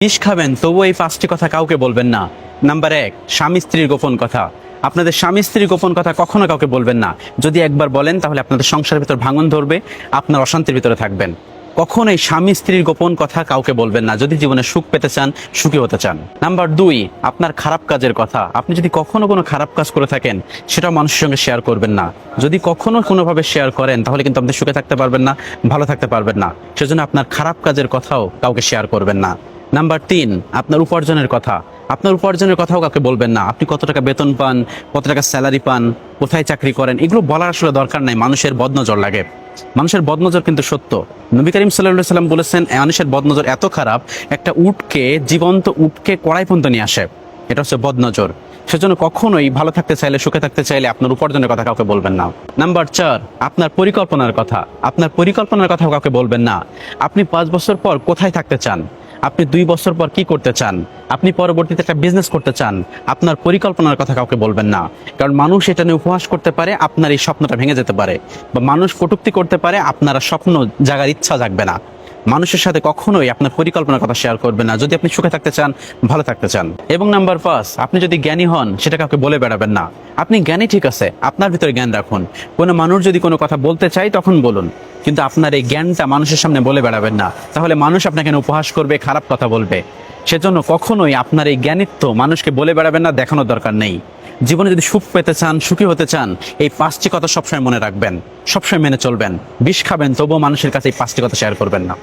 বিষ খাবেন তবু এই 5টি কথা কাউকে বলবেন না। নাম্বার 1, স্বামী স্ত্রীর গোপন কথা। আপনাদের স্বামী স্ত্রীর গোপন কথা কখনো কাউকে বলবেন না। যদি একবার বলেন তাহলে আপনাদের সংসারের ভিতর ভাঙন ধরবে, আপনার অশান্তির ভিতরে থাকবেন। কখনোই স্বামী স্ত্রীর গোপন কথা কাউকে বলবেন না যদি জীবনে সুখ পেতে চান, সুখী হতে চান। নাম্বার 2, আপনার খারাপ কাজের কথা। আপনি যদি কখনো কোনো খারাপ কাজ করে থাকেন সেটা মানুষের সঙ্গে শেয়ার করবেন না। যদি কখনো কোনোভাবে শেয়ার করেন তাহলে কিন্তু আপনি সুখে থাকতে পারবেন না, ভালো থাকতে পারবেন না। সেজন্য আপনার খারাপ কাজের কথাও কাউকে শেয়ার করবেন না। নাম্বার 3, আপনার উপার্জনের কথা। আপনার উপার্জনের কথাও কাউকে বলবেন না। আপনি কত টাকা বেতন পান, কত টাকা স্যালারি পান, কোথায় চাকরি করেন, এগুলো বলার আসলে দরকার নাই। মানুষের বদনজর লাগে। মানুষের বদনজর কিন্তু সত্য। নবী করিম সাল্লাল্লাহু আলাইহি সাল্লাম বলেছেন, মানুষের বদনজর এত খারাপ, একটা উটকে, জীবন্ত উটকে কড়াই পর্যন্ত নিয়ে আসে। এটা হচ্ছে বদনজর। সেজন্য কখনোই ভালো থাকতে চাইলে, সুখে থাকতে চাইলে আপনার উপার্জনের কথা কাউকে বলবেন না। নাম্বার 4, আপনার পরিকল্পনার কথা। আপনার পরিকল্পনার কথাও কাউকে বলবেন না। আপনি 5 বছর পর কোথায় থাকতে চান, আপনি 2 বছর পর কি করতে চান, আপনি পরবর্তীতে একটা বিজনেস করতে চান, আপনার পরিকল্পনার কথা কাউকে বলবেন না। কারণ মানুষ এটা নিয়ে উপহাস করতে পারে, আপনার এই স্বপ্নটা ভেঙে যেতে পারে, বা মানুষ কটূক্তি করতে পারে, আপনার স্বপ্ন জাগার ইচ্ছা জাগবে না। মানুষের সাথে কখনোই আপনার পরিকল্পনার কথা শেয়ার করবেন না যদি আপনি সুখে থাকতে চান, ভালো থাকতে চান। এবং নাম্বার 5, আপনি যদি জ্ঞানী হন সেটা কাউকে বলে বেড়াবেন না। আপনি জ্ঞানী ঠিক আছে, আপনার ভিতরে জ্ঞান রাখুন। কোনো মানুষ যদি কোনো কথা বলতে চায় তখন বলুন, কিন্তু আপনার এই জ্ঞানটা মানুষের সামনে বলে বেড়াবেন না। তাহলে মানুষ আপনাকে উপহাস করবে, খারাপ কথা বলবে। সেজন্য কখনোই আপনার এই জ্ঞানিত্ব মানুষকে বলে বেড়াবেন না, দেখানোর দরকার নেই। জীবনে যদি সুখ পেতে চান, সুখী হতে চান, এই 5টি কথা সবসময় মনে রাখবেন, সবসময় মেনে চলবেন। বিষ খাবেন তবুও মানুষের কাছে এই 5টি কথা শেয়ার করবেন না।